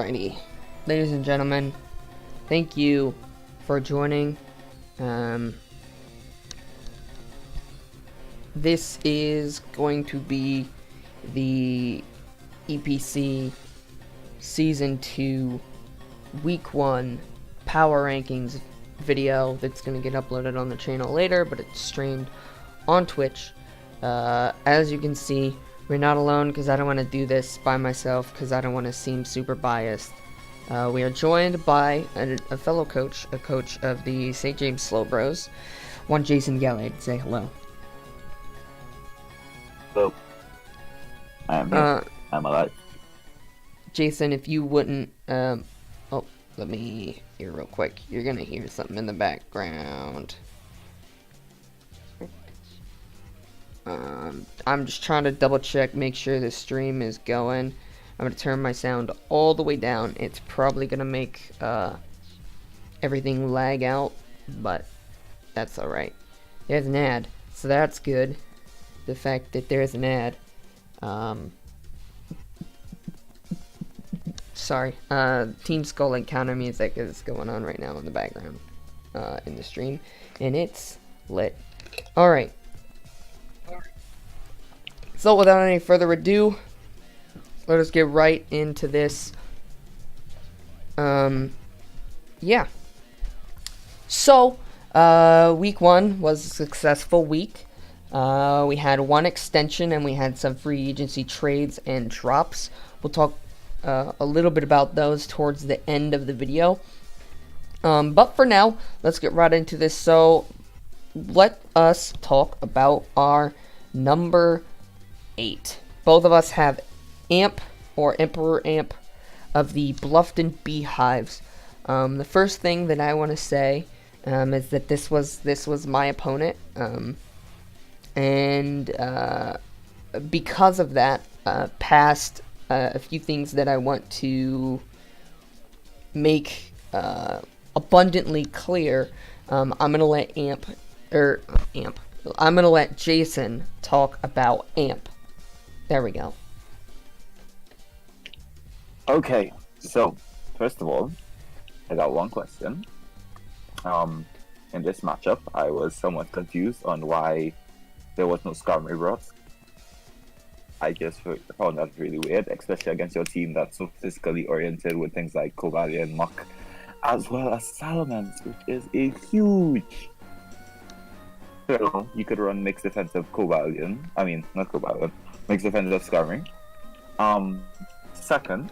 Alrighty, ladies and gentlemen, thank you for joining. This is going to be the EPC Season 2 Week 1 Power Rankings video that's going to get uploaded on the channel later, but it's streamed on Twitch. As you can see, we're not alone because I don't want to do this by myself because I don't want to seem super biased. We are joined by a fellow coach, a coach of the St. James Slow Bros, one Jason Gallade. Say hello. Hello. I'm here. I'm alive. Jason, if you wouldn't, oh, let me hear real quick. You're gonna hear something in the background. I'm just trying to double check, make sure the stream is going. I'm gonna turn my sound all the way down. It's probably gonna make everything lag out, but that's alright. There's an ad, so that's good. The fact that there's an ad. Sorry. Team Skull Encounter music is going on right now in the background in the stream, and it's lit. Alright. So without any further ado, let us get right into this. Yeah. So, week 1 was a successful week. We had one extension and we had some free agency trades and drops. We'll talk a little bit about those towards the end of the video. But for now, let's get right into this. So, let us talk about our number 8. Both of us have Amp or Emperor Amp of the Bluffton Beehives. The first thing that I want to say is that this was my opponent, and because of that, past a few things that I want to make abundantly clear. I'm gonna let I'm gonna let Jason talk about Amp. There we go. Okay, so first of all, I got one question. In this matchup, I was somewhat confused on why there was no Skarmory brought. I just found that really weird, especially against your team that's so physically oriented with things like Cobalion, Muck, as well as Salamence, which is a huge. So you could run mixed defensive Cobalion. I mean, not Cobalion. Mixed defensive Skarmory. Second,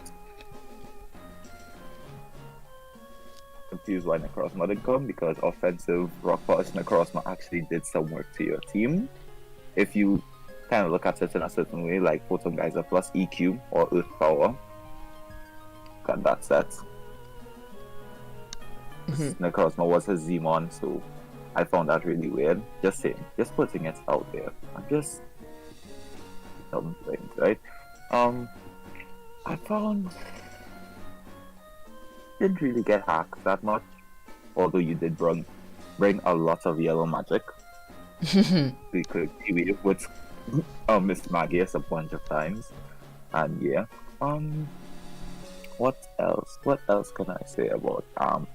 confused why Necrozma didn't come, because offensive Rock Polish Necrozma actually did some work to your team. If you kind of look at it in a certain way, like Photon Geyser plus EQ or Earth Power, got that set. Necrozma was his Zmon, so I found that really weird. Just saying, just putting it out there. I'm just some things, right? I found didn't really get hacked that much, although you did bring a lot of yellow magic. We could deal with Miss Magius a bunch of times, and yeah. What else can I say about Amp?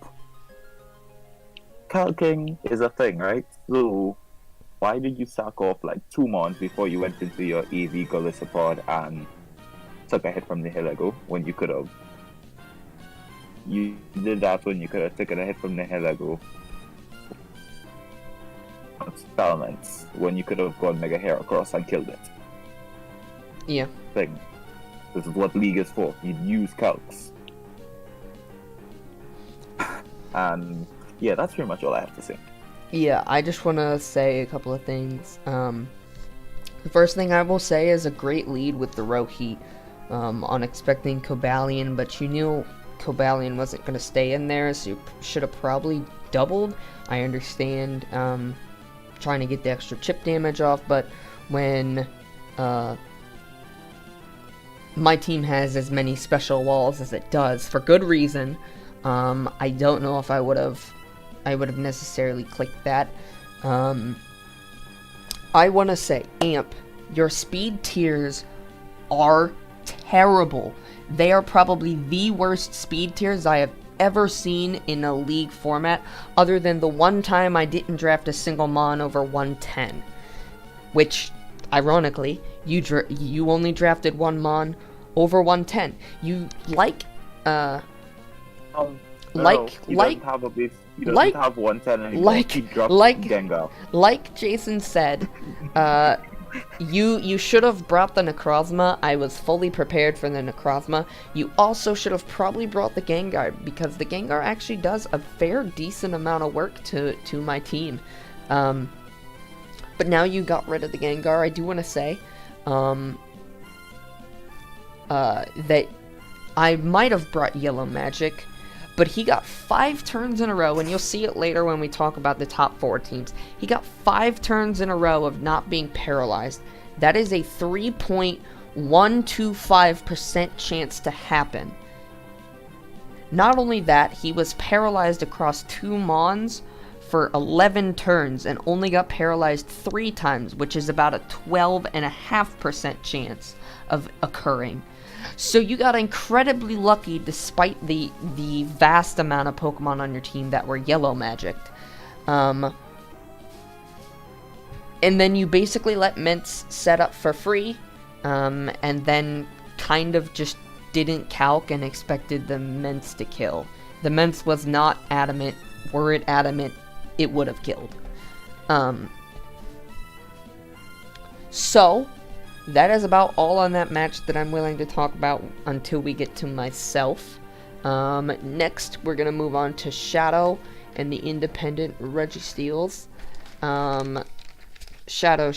Calking is a thing, right? So why did you sack off like 2 months before you went into your AV Golisopod and took a hit from the Heligo when you could have? You did that when you could have taken a hit from the Heligo. Salamence, when you could have gone Mega Heracross and killed it. Yeah. Thing. This is what League is for. You'd use calcs. And yeah, that's pretty much all I have to say. Yeah, I just want to say a couple of things. The first thing I will say is a great lead with the Rohit on expecting Cobalion, but you knew Cobalion wasn't going to stay in there, so you should have probably doubled. I understand trying to get the extra chip damage off, but when my team has as many special walls as it does, for good reason, I don't know if I would have necessarily clicked that. I want to say, Amp, your speed tiers are terrible. They are probably the worst speed tiers I have ever seen in a league format, other than the one time I didn't draft a single Mon over 110. Which, ironically, you only drafted one Mon over 110. You like, No, like, he like, doesn't have a base. He doesn't like- have 110 anymore. like- He dropped like- Gengar. like Jason said, you should have brought the Necrozma. I was fully prepared for the Necrozma. You also should have probably brought the Gengar, because the Gengar actually does a fair decent amount of work to my team. But now you got rid of the Gengar, I do want to say that I might have brought Yellow Magic, but he got 5 turns in a row, and you'll see it later when we talk about the top 4 teams. He got 5 turns in a row of not being paralyzed. That is a 3.125% chance to happen. Not only that, he was paralyzed across 2 Mons for 11 turns and only got paralyzed 3 times, which is about a 12.5% chance of occurring. So you got incredibly lucky despite the vast amount of Pokemon on your team that were Yellow Magicked. And then you basically let Mints set up for free, and then kind of just didn't calc and expected the Mints to kill. The Mints was not adamant. Were it adamant, it would have killed. So that is about all on that match that I'm willing to talk about until we get to myself. Next, we're going to move on to Shadow and the independent Registeals. Shadow.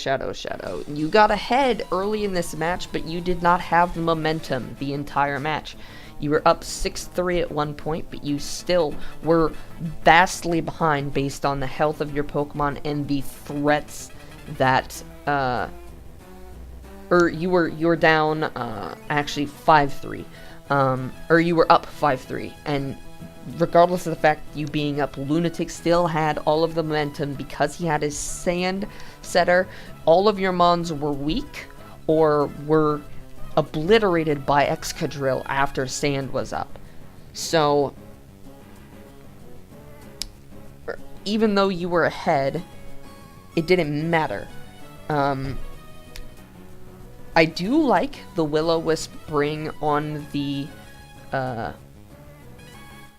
You got ahead early in this match, but you did not have the momentum the entire match. You were up 6-3 at one point, but you still were vastly behind based on the health of your Pokemon and the threats that, you were down, actually 5-3, or you were up 5-3, and regardless of the fact you being up, Lunatic still had all of the momentum because he had his Sand Setter. All of your Mons were weak, or were obliterated by Excadrill after Sand was up. So, even though you were ahead, it didn't matter. I do like the Will-O-Wisp bring on the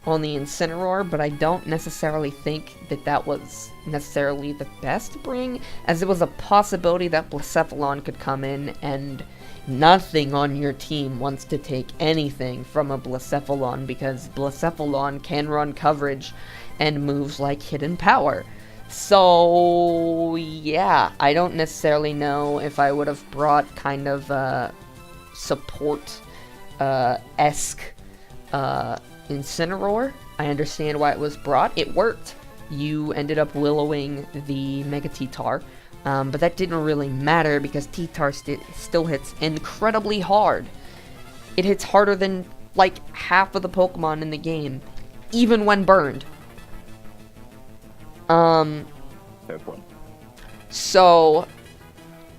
Incineroar, but I don't necessarily think that that was necessarily the best bring, as it was a possibility that Blacephalon could come in, and nothing on your team wants to take anything from a Blacephalon, because Blacephalon can run coverage and moves like Hidden Power. So, yeah, I don't necessarily know if I would have brought kind of a support-esque Incineroar. I understand why it was brought. It worked. You ended up willowing the Mega T-Tar, but that didn't really matter because T-Tar still hits incredibly hard. It hits harder than, like, half of the Pokemon in the game, even when burned. Fair point. So,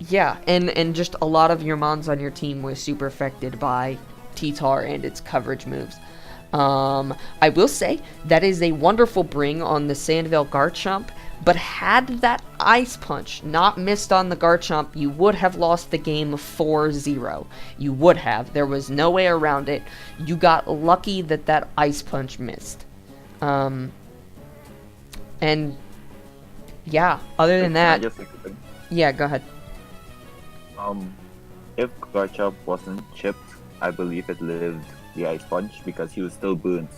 yeah, and just a lot of your Mons on your team were super affected by T-Tar and its coverage moves. I will say, that is a wonderful bring on the Sandvale Garchomp, but had that Ice Punch not missed on the Garchomp, you would have lost the game 4-0. You would have. There was no way around it. You got lucky that that Ice Punch missed. And, yeah, other than that... Yeah, go ahead. If Garchomp wasn't chipped, I believe it lived the Ice Punch because he was still burned.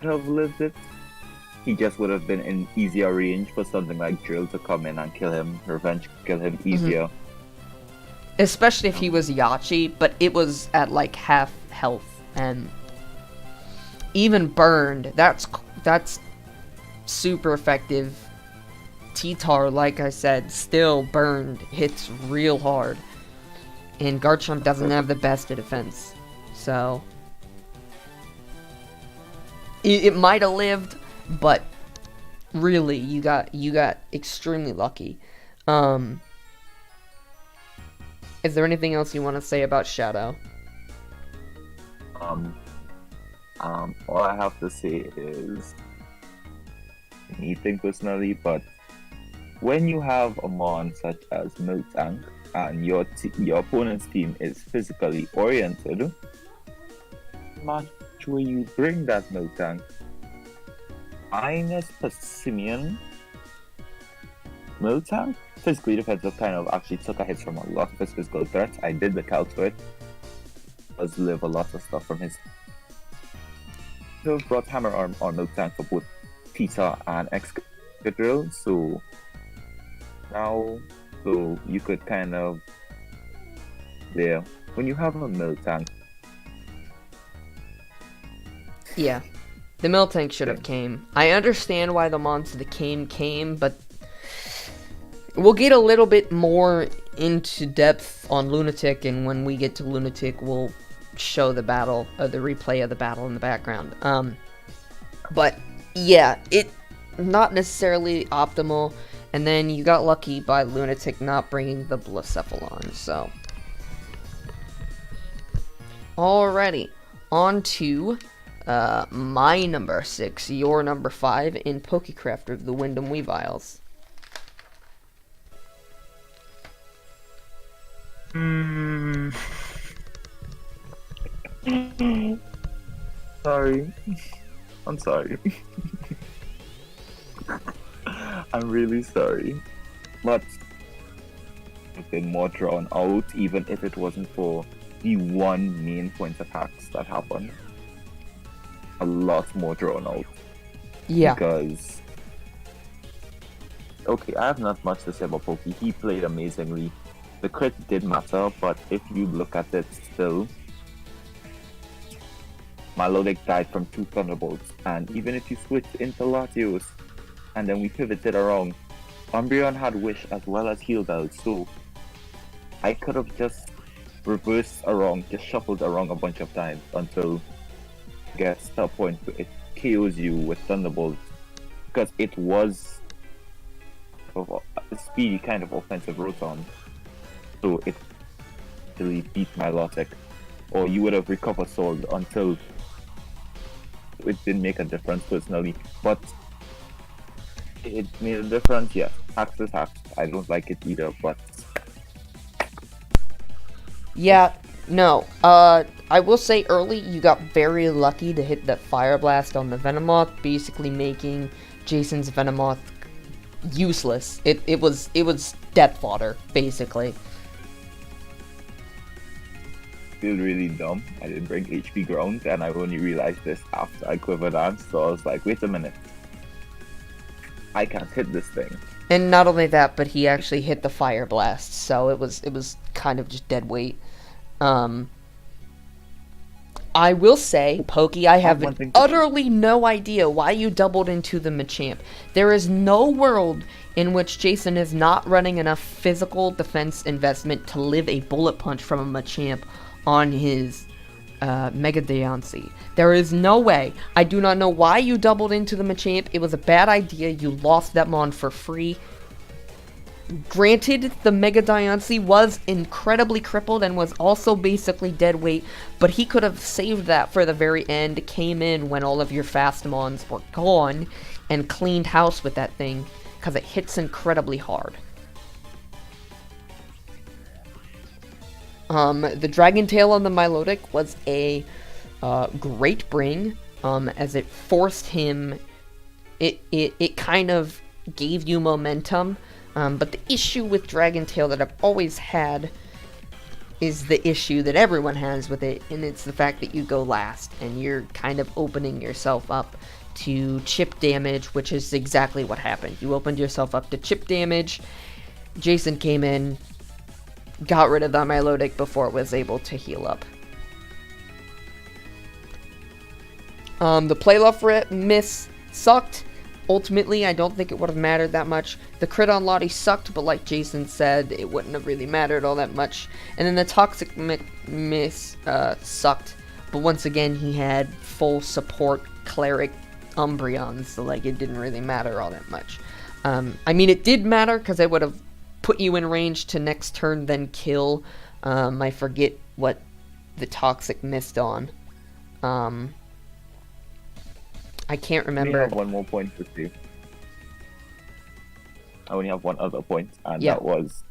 Would have lived it. He just would have been in easier range for something like Drill to come in and kill him, revenge kill him easier. Especially if he was Yachi, but it was at like half health, and even burned, that's super effective. T-Tar, like I said, still burned, hits real hard. And Garchomp doesn't have the best defense. So it might have lived, but really you got extremely lucky. Is there anything else you want to say about Shadow? All I have to say is anything personally, but when you have a mon such as Miltank and your opponent's team is physically oriented, match where you bring that Miltank minus Persimmon Miltank physically defensive kind of actually took a hit from a lot of his physical threats. I did the calc to it. Does live a lot of stuff from his. They've brought hammer arm on Miltank for both Peter and Excadrill, so you could kind of when you have a Miltank. Yeah, the Miltank should have came. I understand why the monster came, but we'll get a little bit more into depth on Lunatic, and when we get to Lunatic, we'll show the battle, the replay of the battle in the background. But yeah, it not necessarily optimal, and then you got lucky by Lunatic not bringing the Blacephalon, so. Alrighty, on to my number 6, your number 5 in Pokecrafter, the Wyndham Weaviles. Sorry. I'm sorry. I'm really sorry. But it's been more drawn out, even if it wasn't for the one main point attacks that happened. A lot more drawn out. Yeah. Because okay, I have not much to say about Pokey. He played amazingly. The crit did matter, but if you look at it still, Milotic died from 2 Thunderbolts, and even if you switched into Latios, and then we pivoted around, Umbreon had Wish as well as Heal Bell, so I could have just reversed around, just shuffled around a bunch of times until it gets to a point where it KOs you with Thunderbolts, because it was a speedy kind of offensive Rotom, so it really beat Milotic, or you would have recovered Sword until it didn't make a difference personally, but it made a difference. Yes, hacks is hacks. I don't like it either, but yeah, no. I will say early you got very lucky to hit that Fire Blast on the Venomoth, basically making Jason's Venomoth useless. It was death fodder, basically. feel really dumb. I didn't bring HP ground, and I only realized this after I quiver danced, so I was like, wait a minute. I can't hit this thing. And not only that, but he actually hit the Fire Blast, so it was kind of just dead weight. I will say, Pokey, I have utterly no idea why you doubled into the Machamp. There is no world in which Jason is not running enough physical defense investment to live a bullet punch from a Machamp on his Mega Deontay. There is no way. I do not know why you doubled into the Machamp. It was a bad idea. You lost that Mon for free. Granted, the Mega Deontay was incredibly crippled and was also basically dead weight, but he could have saved that for the very end, came in when all of your fast Mons were gone, and cleaned house with that thing, because it hits incredibly hard. The Dragon Tail on the Milotic was a great bring, as it forced him, it kind of gave you momentum. But the issue with Dragon Tail that I've always had is the issue that everyone has with it, and it's the fact that you go last, and you're kind of opening yourself up to chip damage, which is exactly what happened. You opened yourself up to chip damage. Jason came in, got rid of the Milotic before it was able to heal up. The Playloft miss sucked. Ultimately, I don't think it would have mattered that much. The crit on Lottie sucked, but like Jason said, it wouldn't have really mattered all that much. And then the Toxic miss sucked, but once again, he had full support Cleric Umbreon, so like it didn't really matter all that much. I mean, it did matter because it would have put you in range to next turn, then kill. I forget what the Toxic missed on. Um, I can't I only remember. have one more point to say. I only have one other point, and Yeah. that was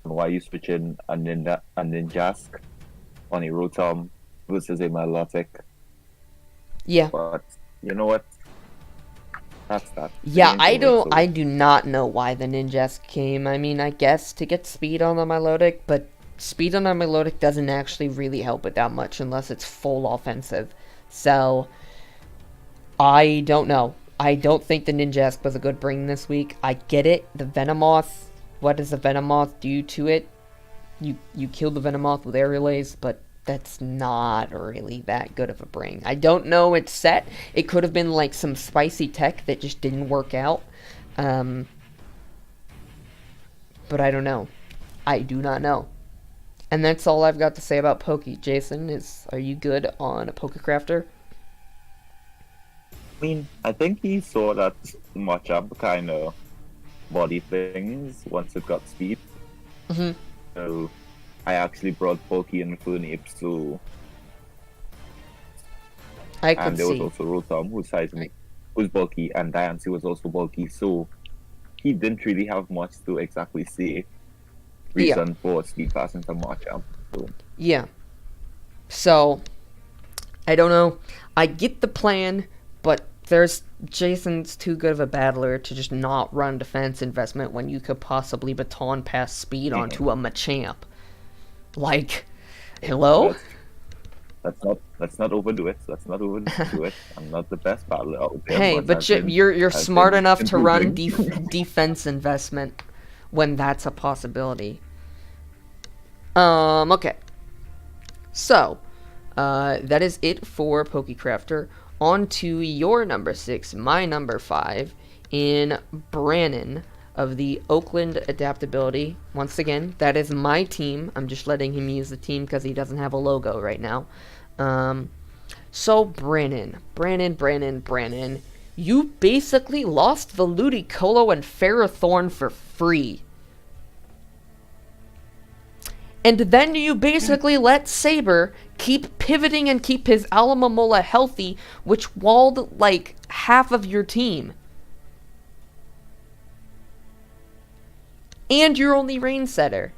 why you switching a Ninjask on a Rotom versus a Milotic. Yeah. But you know what? That's that. The Yeah, game's over, I so do not know why the Ninjask came. I mean, I guess to get speed on the Milotic, but speed on the Milotic doesn't actually really help it that much unless it's full offensive. So, I don't know. I don't think the Ninjask was a good bring this week. I get it. The Venomoth, what does the Venomoth do to it? You kill the Venomoth with air relays, but that's not really that good of a bring. I don't know it's set. It could have been like some spicy tech that just didn't work out. Um, but I don't know. I do not know. And that's all I've got to say about Pokey. Jason, are you good on a Pokecrafter? I mean, I think he saw that Machamp kind of body things once it got speed. Mm-hmm. So I actually brought Pokey and Fernape, so I could and there was see. also Rotom who's bulky, and Diancie was also bulky, so he didn't really have much to exactly say Yeah. reason for speed passing to Machamp. So Yeah. So, I don't know. I get the plan, but Jason's too good of a battler to just not run defense investment when you could possibly baton pass speed onto a Machamp. Like, hello? let's not overdo it. Let's not overdo it. I'm not the best battler out there, Hey, but but you're I've smart been enough to run improving. defense investment when that's a possibility. Okay. So, that is it for Pokecrafter. On to your number 6, my number 5, in Brannon of the Oakland Adaptability. Once again, that is my team. I'm just letting him use the team because he doesn't have a logo right now. So, Brannon, you basically lost the Ludicolo and Ferrothorn for free. And then you basically let Saber keep pivoting and keep his Alamamola healthy, which walled like half of your team. And your only rain setter.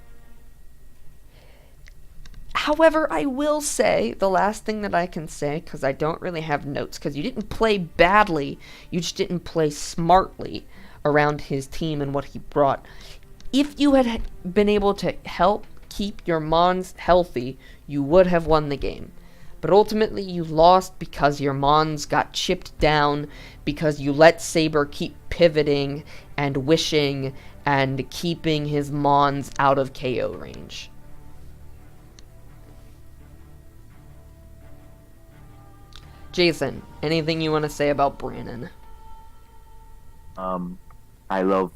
However, I will say, the last thing that I can say, because I don't really have notes, because you didn't play badly, you just didn't play smartly around his team and what he brought. If you had been able to help keep your Mons healthy, you would have won the game. But ultimately, you lost because your Mons got chipped down, because you let Saber keep pivoting and wishing and keeping his Mons out of KO range. Jason, anything you want to say about Brannon? I love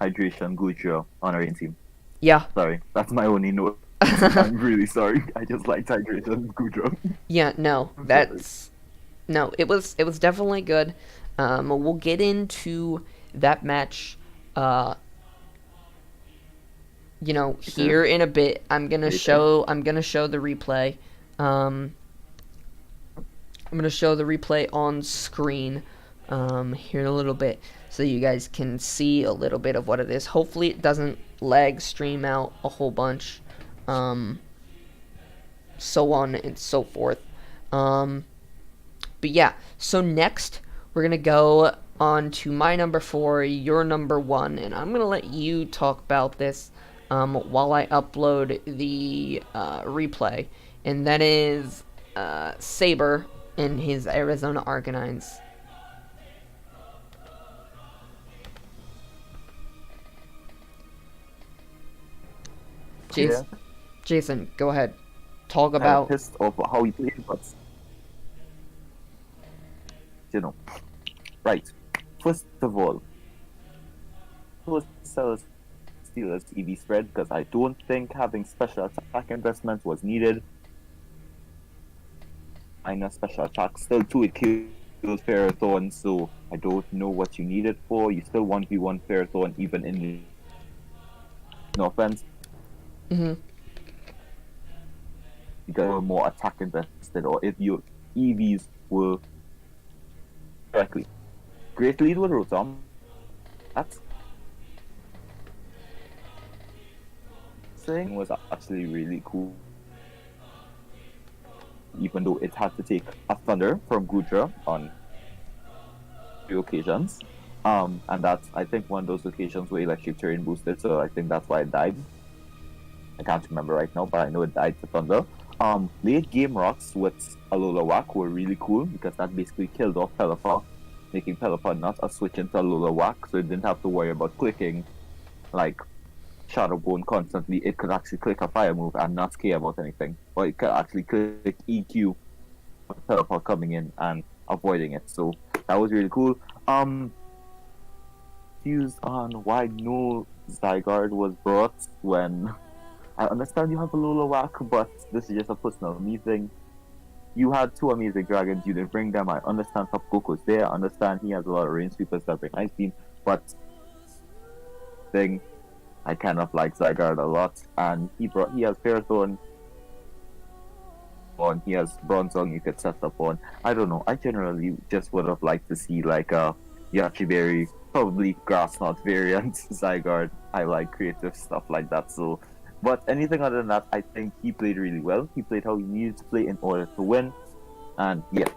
Hydration Gujo on our team. Yeah. Sorry, that's my only note. I'm really sorry. I just liked Hydration Gujo. Yeah, no, it was definitely good. We'll get into that match, here in a bit. I'm gonna show the replay. I'm gonna show the replay on screen, here in a little bit, so you guys can see a little bit of what it is. Hopefully, it doesn't lag stream out a whole bunch. So on and so forth. But yeah, so next we're gonna go on to my number 4, your number 1, and I'm gonna let you talk about this while I upload the replay, and that is Saber and his Arizona Arcanines. Jason, go ahead. Talk about. I'm pissed off how he played, but right. First of all, sell Steelers EV spread because I don't think having special attack investments was needed. I know special attack still too it kills Ferrothorn, so I don't know what you need it for. You still 1v1 Ferrothorn even in the no offense. Mm-hmm. because they were more attack invested, or if your EVs were correctly. Great lead with Rotom. That thing was actually really cool, even though it had to take a Thunder from Gudra on 3 occasions. And that's, I think, one of those occasions where Electric Terrain boosted, so I think that's why it died. I can't remember right now, but I know it died to Thunder. Late game rocks with Alola Whack were really cool because that basically killed off Pelipper, making Pelipper not a switch into Alola Whack, so it didn't have to worry about clicking like Shadow Bone constantly. It could actually click a fire move and not care about anything. Or it could actually click EQ with Pelipper coming in and avoiding it. So that was really cool. Views on why no Zygarde was brought when I understand you have a Lola Whack, but this is just a personal me thing. You had 2 amazing dragons, you didn't bring them. I understand Top Coco's there, I understand he has a lot of range sweepers that bring Ice Beam, but thing, I kind of like Zygarde a lot, and he has Ferrothorn on, he has Bronzong you could set up on. I don't know, I generally just would have liked to see like a Yachiberry, probably Grass Knot variant Zygarde. I like creative stuff like that, so but anything other than that, I think he played really well. He played how he needed to play in order to win. And yeah,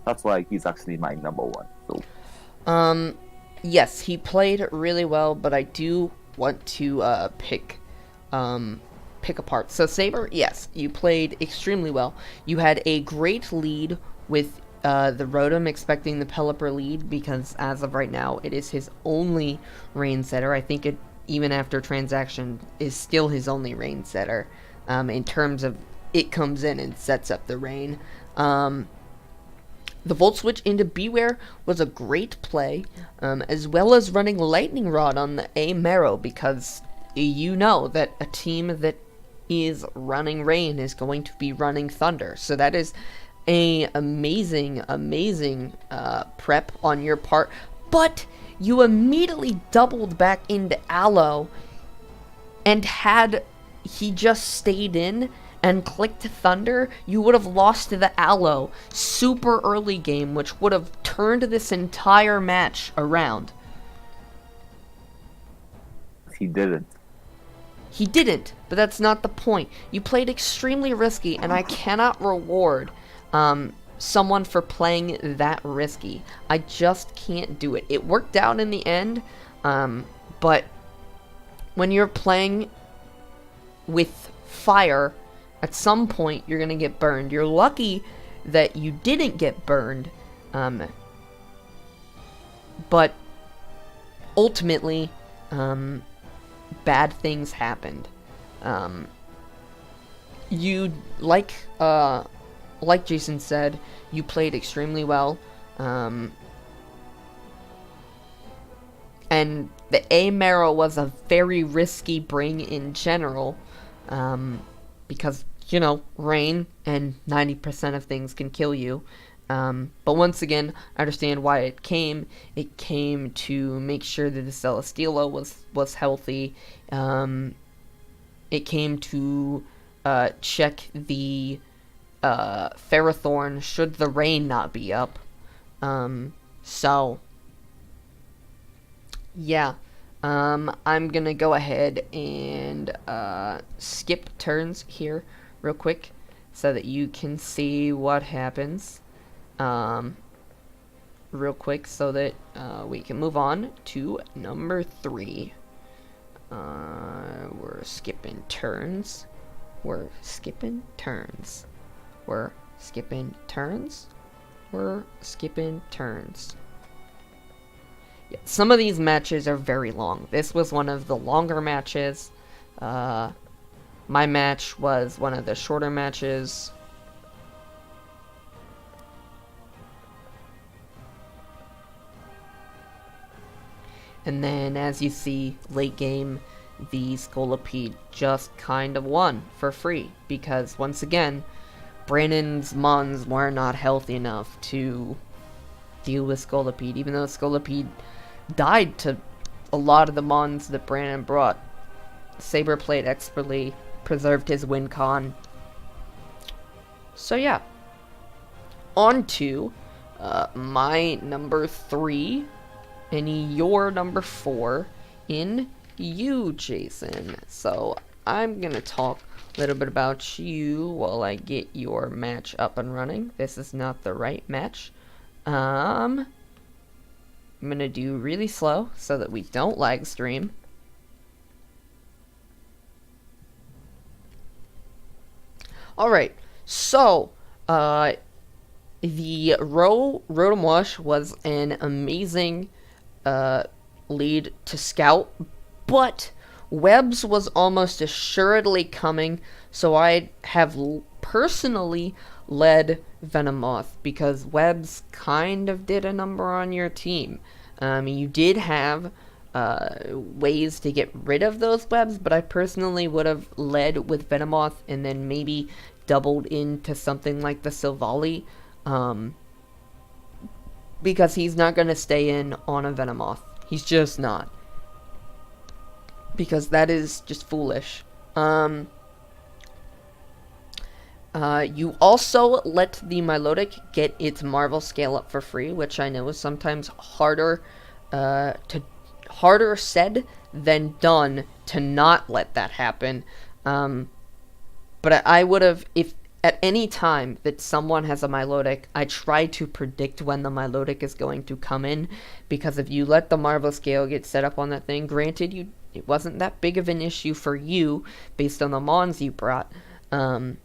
that's why he's actually my #1. So yes, he played really well, but I do want to pick apart. So Saber, yes, you played extremely well. You had a great lead with the Rotom, expecting the Pelipper lead, because as of right now, it is his only rain setter. I think it, even after transaction, is still his only rain setter, in terms of it comes in and sets up the rain. The Volt Switch into Beware was a great play, as well as running Lightning Rod on the A Marrow, because you know that a team that is running Rain is going to be running Thunder. So that is a amazing prep on your part. But you immediately doubled back into Aloe, and had he just stayed in and clicked Thunder, you would have lost to the Aloe super early game, which would have turned this entire match around. he didn't. He didn't, but that's not the point. You played extremely risky, and I cannot reward someone for playing that risky. I just can't do it. It worked out in the end, but when you're playing with fire, at some point you're going to get burned. You're lucky that you didn't get burned, but ultimately, bad things happened. You, like Jason said, you played extremely well, and the A Marrow was a very risky bring in general, because, you know, rain and 90% of things can kill you. But once again, I understand why it came. It came to make sure that the Celesteela was healthy. It came to check the Ferrothorn should the rain not be up. So yeah, I'm gonna go ahead and skip turns here real quick so that you can see what happens. Real quick so that we can move on to number 3. We're skipping turns. We're skipping turns. We're skipping turns. We're skipping turns. Yeah, some of these matches are very long. This was one of the longer matches. My match was one of the shorter matches. And then, as you see, late game, the Scolipede just kind of won for free. Because, once again, Brandon's Mons were not healthy enough to deal with Scolipede. Even though Scolipede died to a lot of the Mons that Brandon brought. Saber played expertly, preserved his win con, So yeah, on to my number 3 and your number 4 in you, Jason. So I'm gonna talk a little bit about you while I get your match up and running. This is not the right match. I'm gonna do really slow so that we don't lag stream. Alright, so the Rotom Wash was an amazing lead to Scout, but Webs was almost assuredly coming, so I have personally led Venomoth because Webs kind of did a number on your team. You did have ways to get rid of those webs, but I personally would have led with Venomoth and then maybe doubled into something like the Silvally, because he's not going to stay in on a Venomoth. He's just not. Because that is just foolish. You also let the Milotic get its Marvel scale up for free, which I know is sometimes harder said than done to not let that happen. But I would have, if at any time that someone has a Milotic, I try to predict when the Milotic is going to come in, because if you let the Marvel scale get set up on that thing, granted it wasn't that big of an issue for you based on the Mons you brought, but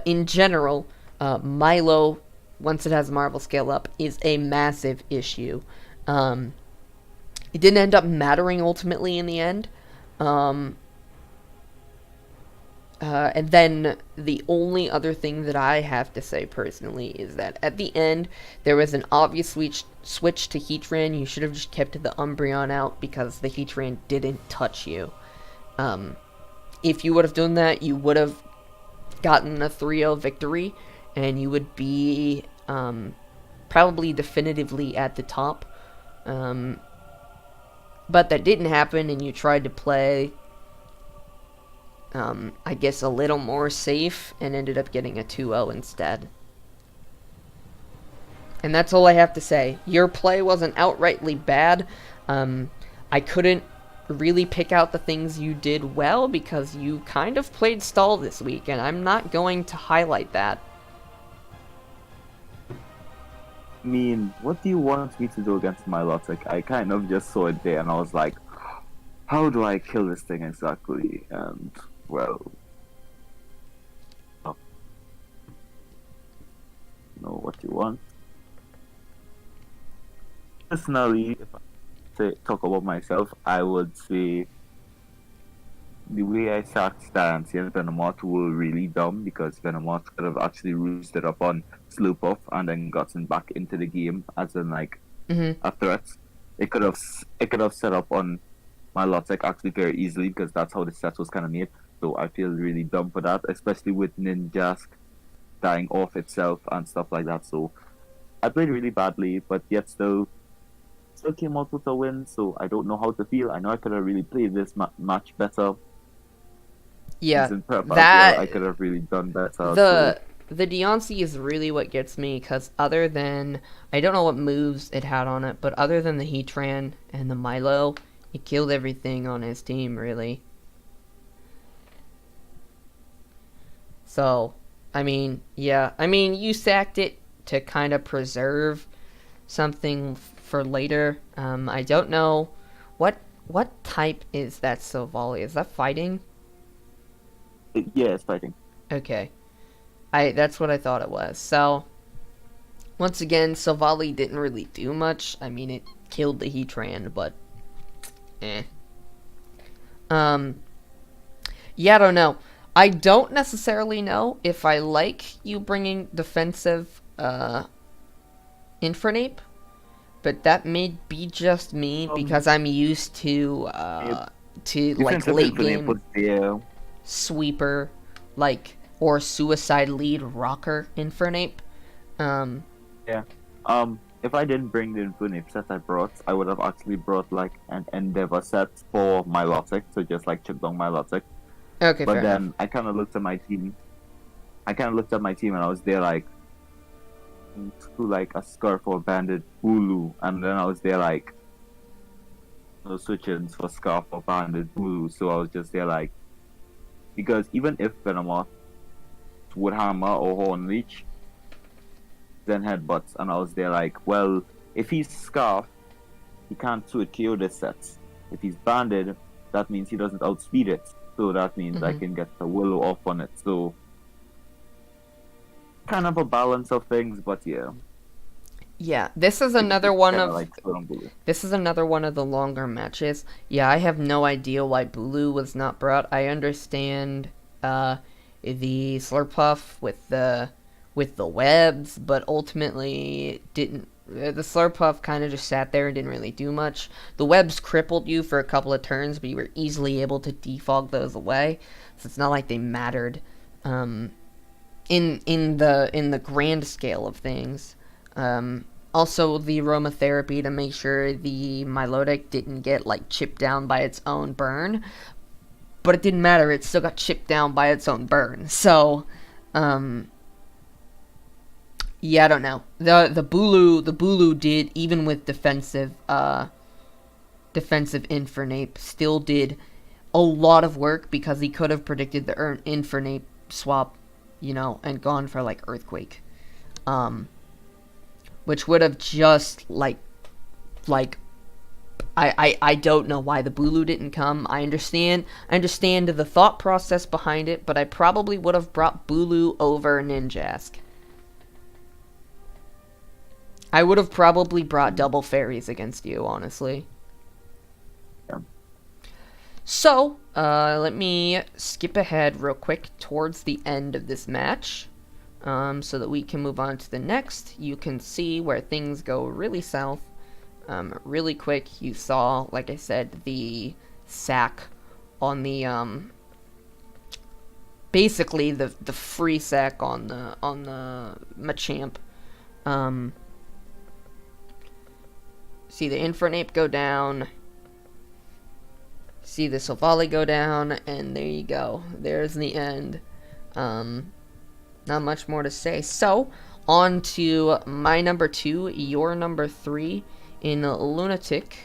in general, Milo, once it has Marvel scale up, is a massive issue. It didn't end up mattering ultimately in the end. And then the only other thing that I have to say personally is that at the end, there was an obvious switch to Heatran. You should have just kept the Umbreon out because the Heatran didn't touch you. If you would have done that, you would have gotten a 3-0 victory, and you would be probably definitively at the top. But that didn't happen, and you tried to play I guess a little more safe, and ended up getting a 2-0 instead. And that's all I have to say. Your play wasn't outrightly bad. I couldn't really pick out the things you did well, because you kind of played stall this week, and I'm not going to highlight that. I mean, what do you want me to do against Milotic? I kind of just saw it there, and I was like, how do I kill this thing exactly? And well, know what you want. Personally, if I talk about myself, I would say the way I sat Stancy and Venomoth were really dumb, because Venomoth could have actually roosted up on Slurpuff and then gotten back into the game as in like a threat. It could have set up on Milotic actually very easily, because that's how the set was kind of made. So I feel really dumb for that, especially with Ninjask dying off itself and stuff like that. So I played really badly, but yet still came out with a win. So I don't know how to feel. I know I could have really played this match better. Yeah, prep that I could have really done better. The Deontay is really what gets me, because other than, I don't know what moves it had on it, but other than the Heatran and the Milo, it killed everything on his team, really. So, I mean, yeah. I mean, you sacked it to kind of preserve something for later. I don't know. What type is that Silvally? Is that fighting? Yeah, it's fighting. Okay. That's what I thought it was. So, once again, Silvally didn't really do much. I mean, it killed the Heatran, but eh. Yeah, I don't know. I don't necessarily know if I like you bringing defensive Infernape, but that may be just me because I'm used to like late game sweeper, like, or suicide lead rocker Infernape. Yeah. If I didn't bring the Infernape set I brought, I would have actually brought like an Endeavor set for Milotic, so just like chip down Milotic. Okay, but then enough. I kind of looked at my team, I kind of looked at my team and I was there like, to like a scarf or banded Bulu, and then I was there like, no switch-ins for scarf or banded Bulu, so I was just there like, because even if Venomoth would hammer or horn leech, then headbutts, and I was there like, well, if he's scarf, he can't switch KO this set. If he's banded, that means he doesn't outspeed it, so that means I can get the Willow off on it, so kind of a balance of things, but yeah. Yeah, this is another one of Like Bulu. this is another one of the longer matches. Yeah, I have no idea why Bulu was not brought. I understand the Slurpuff with the webs, but ultimately didn't. The Slurpuff kind of just sat there and didn't really do much. The webs crippled you for a couple of turns, but you were easily able to defog those away. So it's not like they mattered in the grand scale of things. Also, the aromatherapy to make sure the Milotic didn't get like chipped down by its own burn, but it didn't matter. It still got chipped down by its own burn. So, yeah, I don't know. The Bulu did, even with defensive Infernape, still did a lot of work because he could have predicted the Infernape swap, and gone for like Earthquake, which would have just like I don't know why the Bulu didn't come. I understand the thought process behind it, but I probably would have brought Bulu over Ninjask. I would have probably brought double fairies against you, honestly. Yeah. So, let me skip ahead real quick towards the end of this match, so that we can move on to the next. You can see where things go really south. Really quick, you saw, like I said, the sack on the, basically the free sack on the Machamp. See the Infernape go down, see the Silvally go down, and there you go. There's the end. Not much more to say. So, on to my number 2, your number 3, in Lunatic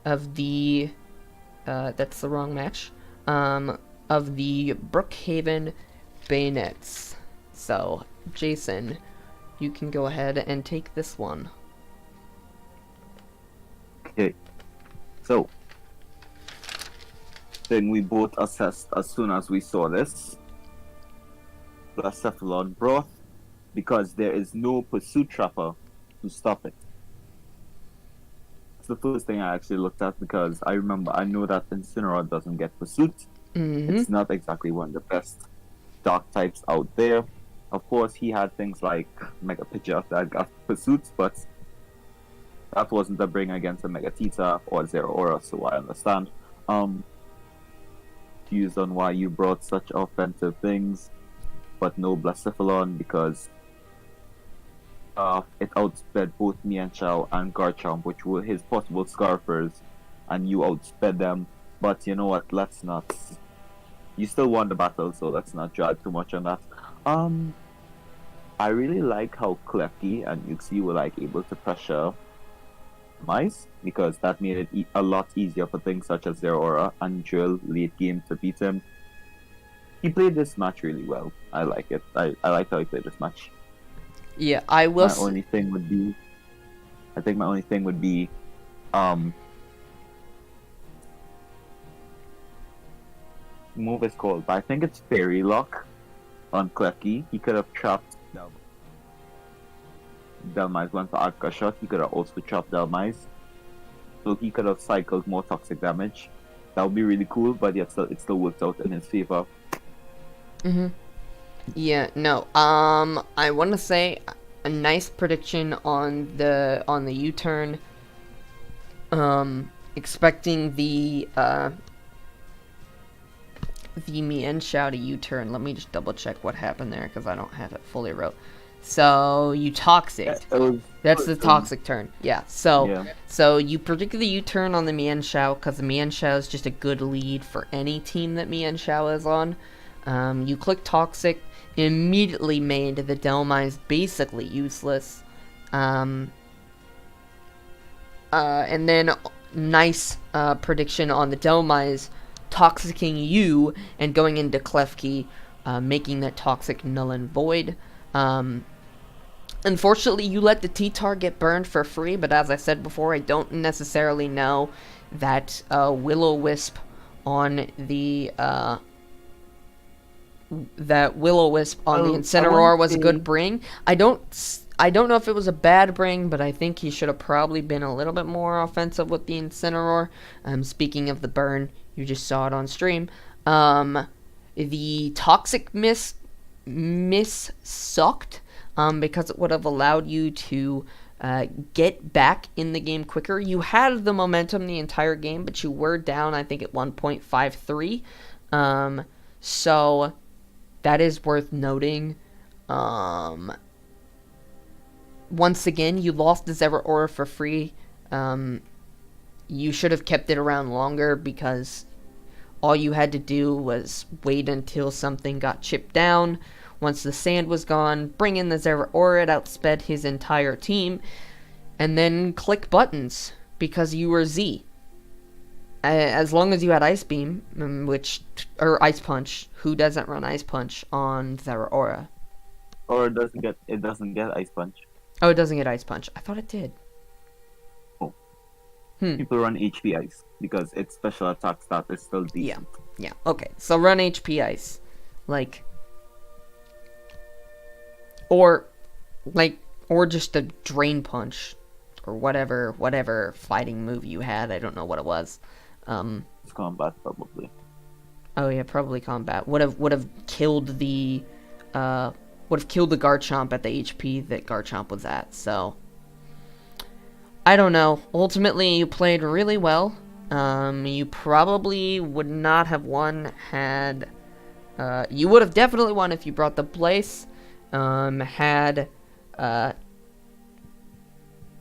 of the, that's the wrong match, of the Brookhaven Bayonets. So, Jason, you can go ahead and take this one. Okay, so thing we both assessed as soon as we saw this, Blacephalon Broth, because there is no Pursuit Trapper to stop it. It's the first thing I actually looked at, because I know that Incineroar doesn't get Pursuit. It's not exactly one of the best dark types out there. Of course, he had things like Mega Pidgeot that got Pursuits, but that wasn't a bring against a Megatita or Zero Aura, so I understand. Confused on why you brought such offensive things, but no Blacephalon, because it outsped both Mienshao and Garchomp, which were his possible Scarfers, and you outsped them. But you know what, let's not... You still won the battle, so let's not drag too much on that. I really like how Klefki and Yuxi were like able to pressure Mice, because that made it a lot easier for things such as Zero Aura and Drill late game to beat him. He played this match really well. I like it. I like how he played this match. Yeah, I will. My only thing would be, move is called, but I think it's Fairy Lock on Klefki. He could have trapped Delmise went for Arca Shot. He could have also trapped Delmise, so he could have cycled more toxic damage. That would be really cool, but yet it still worked out in his favor. Yeah, no. I want to say a nice prediction on the U-turn. Expecting the Mienshao to U-turn. Let me just double check what happened there, because I don't have it fully wrote. So you toxic. That's the toxic turn. Yeah. So you predicted the U-turn on the Mienshao, because the Mienshao is just a good lead for any team that Mienshao is on. You click toxic. immediately made the Delmise basically useless. And then nice prediction on the Delmise toxicking you and going into Klefki, making that toxic null and void. Unfortunately, you let the T-Tar get burned for free, but as I said before, I don't necessarily know that Will-O-Wisp on the Incineroar was a good bring. I don't know if it was a bad bring, but I think he should have probably been a little bit more offensive with the Incineroar. Speaking of the burn, you just saw it on stream. The Toxic miss sucked, because it would have allowed you to get back in the game quicker. You had the momentum the entire game, but you were down, I think, at 1.53. So that is worth noting. Once again, you lost the Zeraora for free. You should have kept it around longer, because all you had to do was wait until something got chipped down. Once the sand was gone, bring in the Zeraora, it outsped his entire team, and then click buttons, because you were Z. As long as you had Ice Beam, or Ice Punch, who doesn't run Ice Punch on Zeraora? Or it doesn't get Ice Punch. Oh, it doesn't get Ice Punch. I thought it did. Oh. People run HP Ice, because its special attack stat is still decent. Yeah, okay. So run HP Ice. Or just a Drain Punch, or whatever fighting move you had. I don't know what it was. It's Combat, probably. Oh yeah, probably Combat. Would have killed the Garchomp at the HP that Garchomp was at. So I don't know. Ultimately, you played really well. You probably would not have won had. You would have definitely won if you brought the place. Had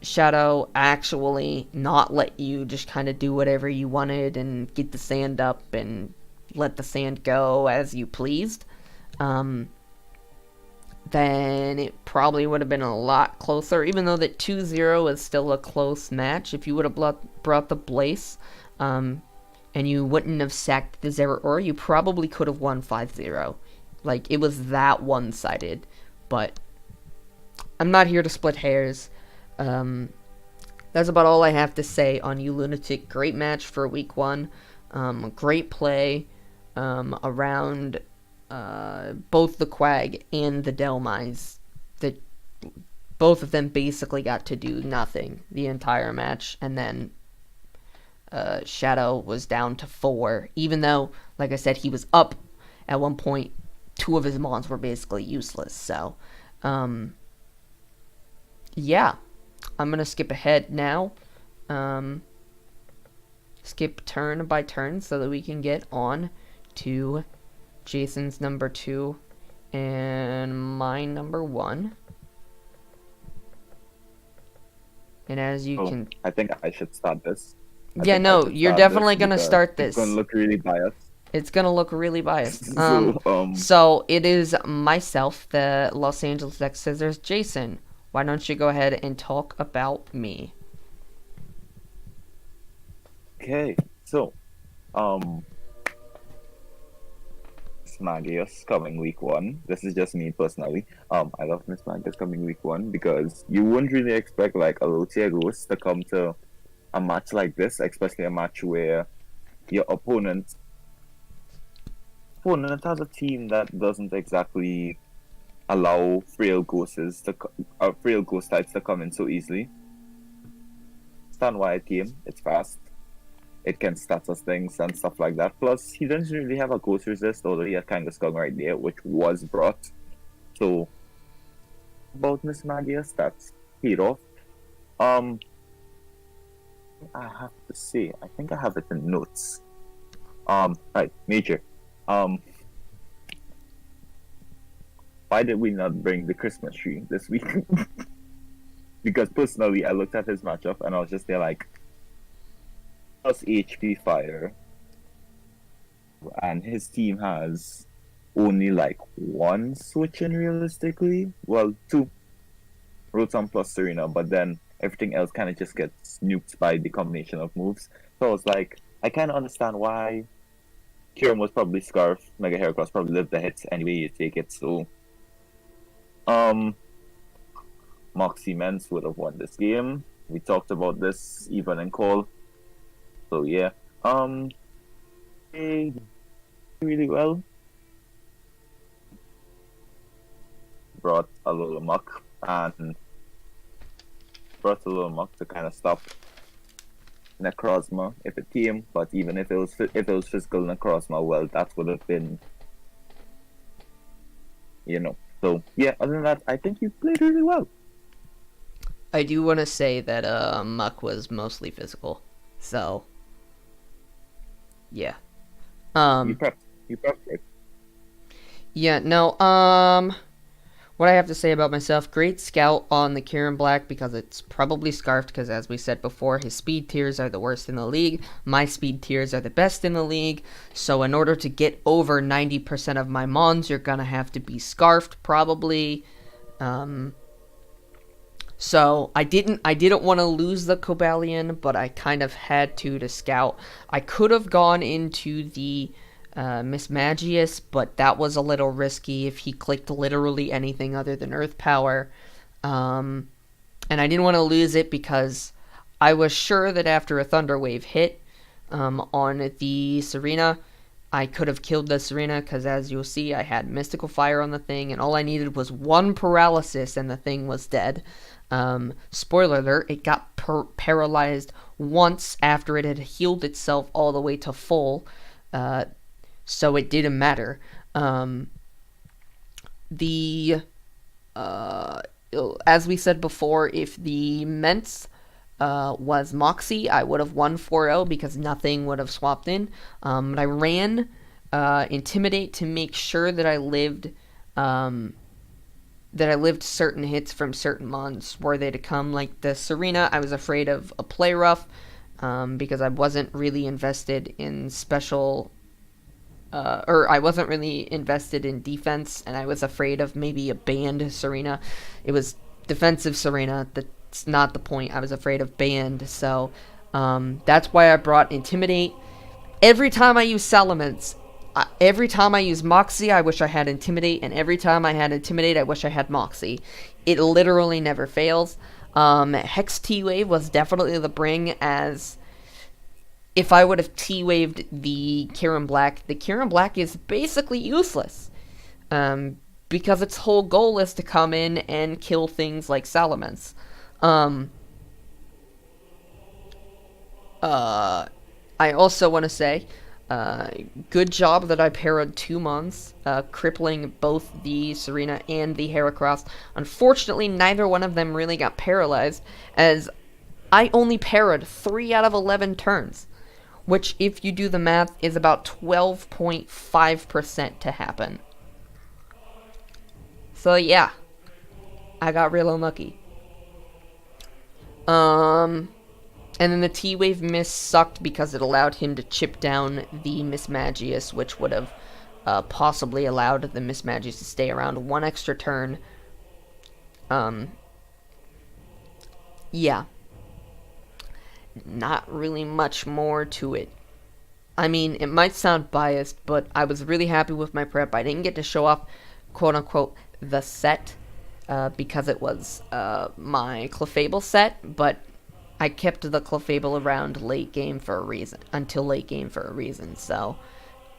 Shadow actually not let you just kind of do whatever you wanted and get the sand up and let the sand go as you pleased, then it probably would have been a lot closer, even though that 2-0 is still a close match. If you would have brought the Blaze, and you wouldn't have sacked the Zeraora, you probably could have won 5-0. Like, it was that one-sided. But I'm not here to split hairs. That's about all I have to say on You Lunatic. Great match for week 1. Great play around both the Quag and the Delmise. Both of them basically got to do nothing the entire match. And then Shadow was down to 4. Even though, like I said, he was up at one point. 2 of his mons were basically useless. So, yeah. I'm going to skip ahead now. Skip turn by turn so that we can get on to Jason's number 2 and my number 1. And as you can... I think I should start this. Yeah, no, you're definitely going to start this. It's going to look really biased. It's gonna look really biased. So it is myself, the Los Angeles X Scissors, Jason. Why don't you go ahead and talk about me? Okay, so, Miss Magius coming week 1. This is just me personally. I love Miss Magius coming week 1 because you wouldn't really expect like a low tier ghost to come to a match like this, especially a match where your opponent has a team that doesn't exactly allow frail ghost types to come in so easily. Stand wide game, it's fast. It can status things and stuff like that. Plus, he doesn't really have a ghost resist, although he had kind of Skung right there, which was brought. So, about Miss Magius, that's paid off. I have to say, I think I have it in notes. Right, Major. Why did we not bring the Christmas tree this week? Because personally, I looked at his matchup and I was just there like, plus HP Fire, and his team has only like one switch in realistically. Well, two, Rotom plus Serena, but then everything else kind of just gets nuked by the combination of moves. So I was like, I kind of understand why Kieran was probably Scarf, Mega Heracross probably lived the hits anyway you take it. So, um, Moxie Mens would have won this game. We talked about this even in call. So yeah, they did really well. Brought a little muck and brought a little muck to kind of stop Necrozma if it came. But even if it was physical Necrozma, well, that would have been, you know. So yeah, other than that, I think you played really well. I do want to say that Muck was mostly physical, so yeah. You Um, prepped. You prepped it. yeah. No. What I have to say about myself: great scout on the Kieran Black because it's probably scarfed. Because as we said before, his speed tiers are the worst in the league. My speed tiers are the best in the league. So in order to get over 90% of my mons, you're gonna have to be scarfed probably. So I didn't want to lose the Cobalion, but I kind of had to scout. I could have gone into the Miss Magius, but that was a little risky if he clicked literally anything other than Earth Power. And I didn't want to lose it because I was sure that after a Thunder Wave hit on the Serena, I could have killed the Serena because, as you'll see, I had Mystical Fire on the thing, and all I needed was one paralysis, and the thing was dead. Spoiler alert, it got paralyzed once after it had healed itself all the way to full, so it didn't matter. The As we said before, if the Ments was Moxie, I would have won 4-0 because nothing would have swapped in. But I ran Intimidate to make sure that I lived certain hits from certain mons were they to come. Like the Serena, I was afraid of a Play Rough because I wasn't really invested in special. Or I wasn't really invested in defense, and I was afraid of maybe a banned Serena. It was defensive Serena. That's not the point. I was afraid of banned, so that's why I brought Intimidate. Every time I use Salamence, every time I use Moxie, I wish I had Intimidate, and every time I had Intimidate, I wish I had Moxie. It literally never fails. Hex T-Wave was definitely the bring, as if I would have T-Waved the Kieran Black is basically useless. Because its whole goal is to come in and kill things like Salamence. I also want to say, good job that I parried 2 mons, crippling both the Serena and the Heracross. Unfortunately, neither one of them really got paralyzed, as I only parried 3 out of 11 turns, which, if you do the math, is about 12.5% to happen. So yeah, I got real unlucky. And then the T-Wave miss sucked because it allowed him to chip down the Miss Magius, which would have possibly allowed the Miss Magius to stay around 1 extra turn. Yeah. Not really much more to it. I mean, it might sound biased, but I was really happy with my prep. I didn't get to show off, quote-unquote, the set, because it was my Clefable set, but I kept the Clefable around late game for a reason, so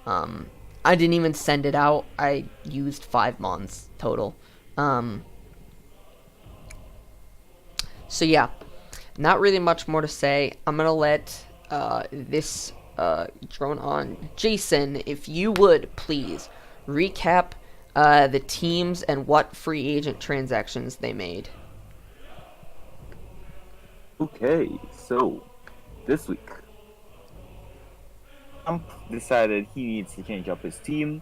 I didn't even send it out. I used 5 mons total. So yeah, not really much more to say. I'm gonna let this drone on. Jason, if you would please recap the teams and what free agent transactions they made. Okay, so this week, Trump decided he needs to change up his team,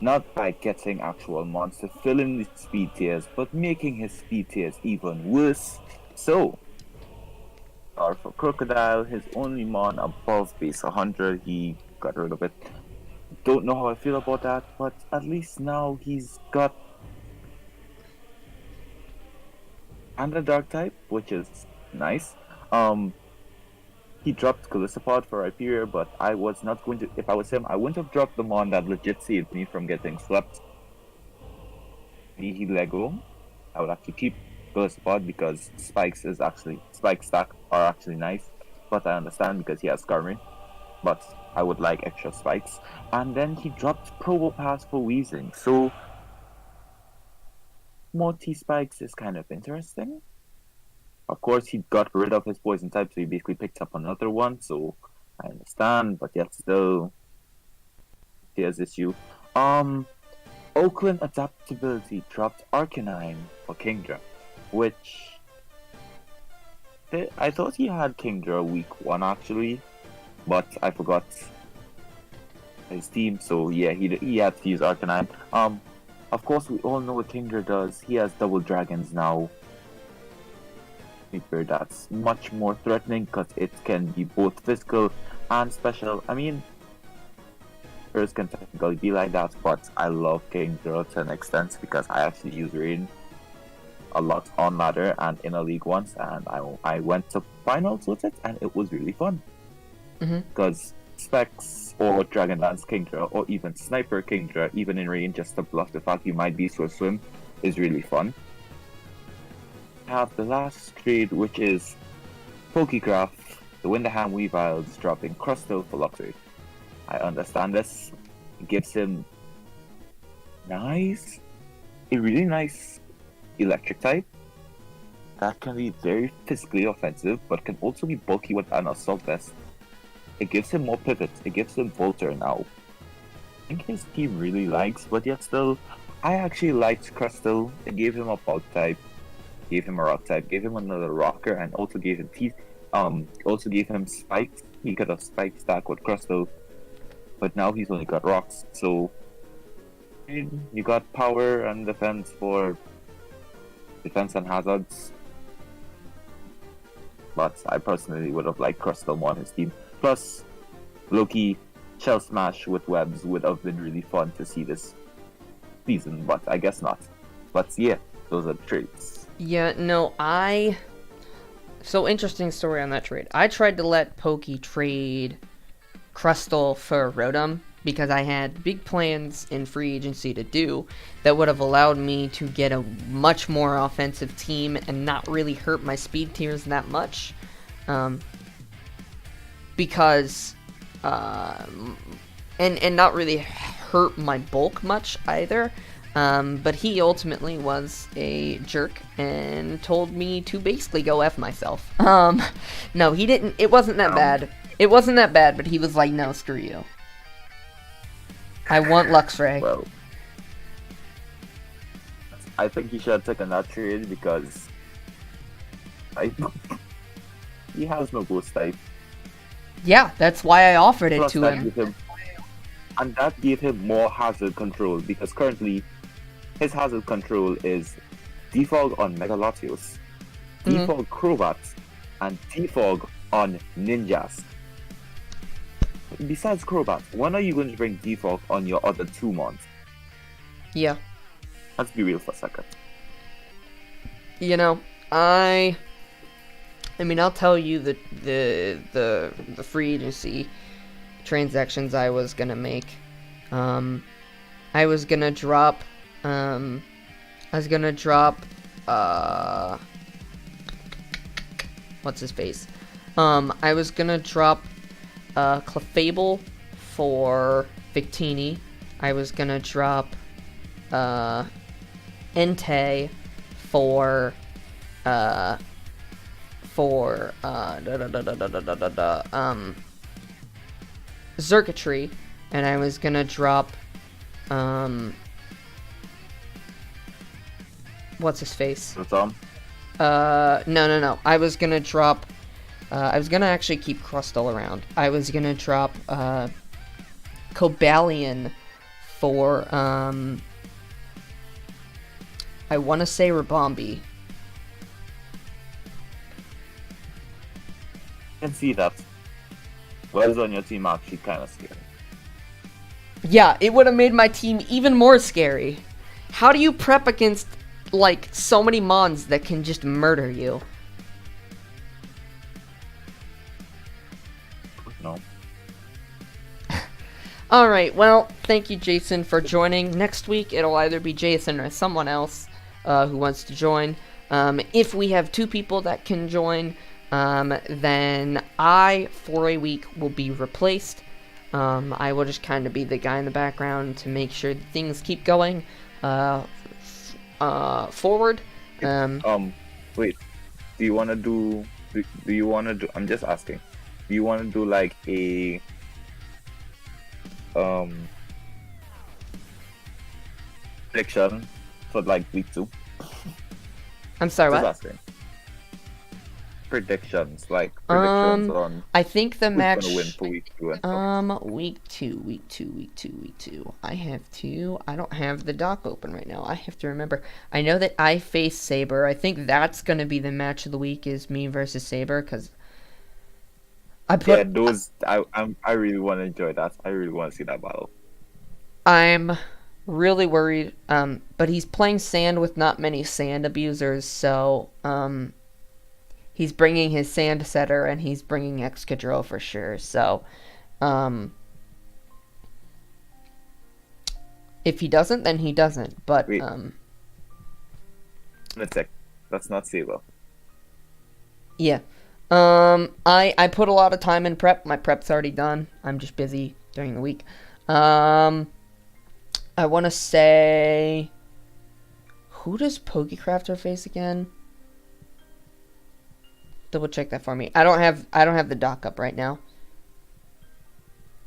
not by getting actual mons to fill in the speed tiers, but making his speed tiers even worse. So, for Crocodile, his only mon above base 100, he got rid of it. don't know how I feel about that, but at least now he's got and a dark type, which is nice. Um, he dropped Calistopod for Hyperior, but I was not going to. If I was him, I wouldn't have dropped the mon that legit saved me from getting swept. He Lego. I would actually keep Calistopod because spike stack are actually nice, but I understand because he has Skarmory. But I would like extra spikes. And then he dropped Probopass for Weezing, so more T spikes is kind of interesting. Of course, he got rid of his poison type, so he basically picked up another one, so I understand, but yet still, here's issue. Oakland Adaptability dropped Arcanine for Kingdra, which I thought he had Kingdra week 1 actually, but I forgot his team, so yeah, he had to use Arcanine. Of course, we all know what Kingdra does. He has double dragons now. That's much more threatening because it can be both physical and special. I mean, Earth can technically be like that, but I love Kingdra to an extent because I actually use Rain a lot on ladder and in a league once, and I went to finals with it, and it was really fun. Because Specs or Dragonlance Kingdra or even Sniper Kingdra, even in rain, just to bluff the fact you might be Swift Swim, is really fun. Have the last trade, which is Pokegraph, the Windham Weaviles dropping Crustle for Luxury. I understand this. It gives him a really nice electric type that can be very physically offensive, but can also be bulky with an Assault Vest. It gives him more pivot. It gives him Volter now. I think his team really likes, but yet still, I actually liked Crustle. It gave him a Bug type, gave him a Rock type, gave him another Rocker, and also gave him Teeth. Also gave him Spikes. He could have Spike stack with Crustle, but now he's only got Rocks. So you got power and defense for defense and hazards. But I personally would have liked Crustle more on his team. Plus, Loki Shell Smash with webs would have been really fun to see this season, but I guess not. But yeah, those are the trades. Yeah, no, So, interesting story on that trade. I tried to let Pokey trade Crustle for Rotom because I had big plans in free agency to do that would have allowed me to get a much more offensive team and not really hurt my speed tiers that much. Because and not really hurt my bulk much either. But he ultimately was a jerk and told me to basically go F myself. No, he didn't. It wasn't that bad. It wasn't that bad, but he was like, no, screw you. I want Luxray. Well, I think he should have taken that trade because he has no boost type. Yeah, that's why I offered it Plus to him. And that gave him more hazard control because currently his hazard control is Defog on Mega Latios, Defog Crobats, and Defog on Ninjas. Besides Crobat, when are you going to bring Defog on your other 2 mons? Yeah. Let's be real for a second. You know, I mean, I'll tell you the free agency transactions I was gonna make. I was gonna drop. What's his face? I was gonna drop Clefable for Victini. I was gonna drop Entei for Circuitry, and I was gonna drop what's his face? Tom? No. I was gonna drop I was gonna actually keep Crustle around. I was gonna drop Cobalion for I wanna say Rabombi. I can see that. Whoever's on your team actually kind of scary. Yeah, it would have made my team even more scary. How do you prep against, like, so many mons that can just murder you? No. Alright, well, thank you, Jason, for joining. Next week, it'll either be Jason or someone else who wants to join. If we have 2 people that can join, then I, for a week, will be replaced. I will just kind of be the guy in the background to make sure that things keep going forward. Wait. Do you want to do... Do you want to do... I'm just asking. Do you want to do, like, a... prediction for, like, week 2? I'm sorry, Just what? asking. Predictions on I think the who's match. gonna win for week 2 and stuff. Week two. I have to. I don't have the doc open right now. I have to remember. I know that I face Saber. I think that's gonna be the match of the week. Is me versus Saber because I put. Yeah, those I really want to enjoy that. I really want to see that battle. I'm really worried. But he's playing sand with not many sand abusers, so he's bringing his sand setter and he's bringing Excadrill for sure. So, if he doesn't, then he doesn't. But Wait. Let's check. That's not Saber. yeah. I put a lot of time in prep. My prep's already done. I'm just busy during the week. I want to say, who does Pokecrafter face again? Double check that for me. I don't have the doc up right now.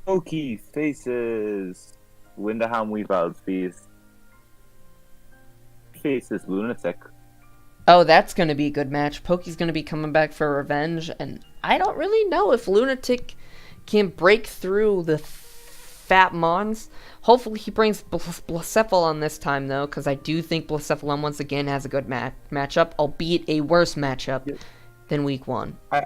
Pokey faces Winderham Weaver's faces Lunatic. Oh, that's going to be a good match. Pokey's going to be coming back for revenge, and I don't really know if Lunatic can break through the fat mons. Hopefully he brings Blacephalon this time, though, because I do think Blacephalon once again has a good matchup, albeit a worse matchup than week 1. I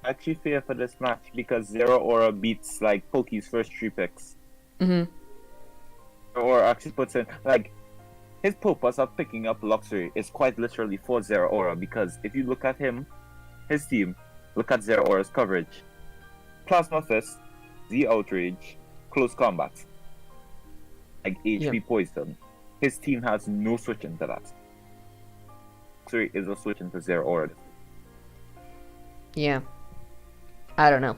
actually fear for this match because Zero Aura beats, like, Pokey's first 3 picks. Mm-hmm. Or actually puts in, like, his purpose of picking up Luxury is quite literally for Zero Aura, because if you look at him, his team, look at Zero Aura's coverage. Plasma Fist, Z Outrage, Close Combat. Like HP Poison. His team has no switch into that. Luxury is a switch into Zero Aura. Yeah. I don't know.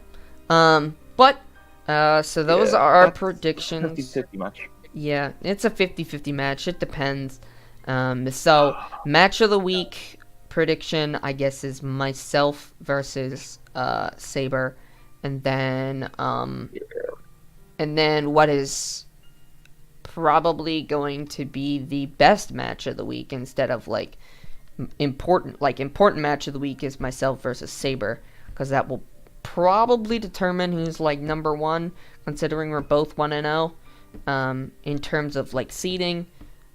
So those are our predictions. 50-50 match. Yeah, it's a 50-50 match. It depends. So, match of the week prediction, I guess, is myself versus Saber. And then what is probably going to be the best match of the week instead of, like, important match of the week is myself versus Saber. Because that will probably determine who's, like, number 1, considering we're both 1-0. In terms of, like, seeding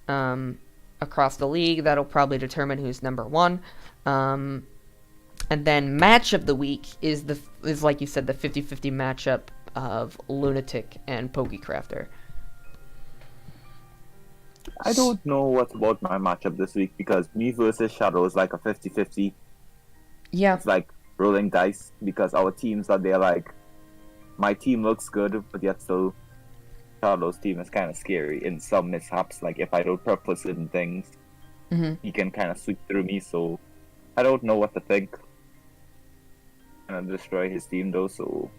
across the league, that'll probably determine who's number 1. And then match of the week is like you said, the 50-50 matchup of Lunatic and Pokecrafter. I don't know what about my matchup this week because me versus Shadow is like a 50-50. Yeah. It's like rolling dice because our teams are there, like, my team looks good, but yet still Shadow's team is kind of scary in some mishaps. Like, if I don't prep for certain things, he can kind of sweep through me, so I don't know what to think. I'm gonna destroy his team, though, so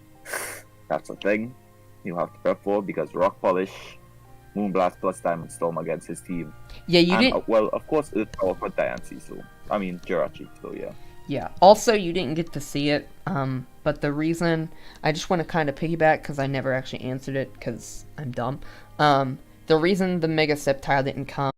that's a thing you have to prep for, because Rock Polish, Moonblast plus Diamond Storm against his team. Yeah, you didn't... well, of course, it's all for Diancie, so... I mean, Jirachi, so yeah. Yeah. Also, you didn't get to see it, but the reason... I just want to kind of piggyback, because I never actually answered it, because I'm dumb. The reason the Mega Sceptile didn't come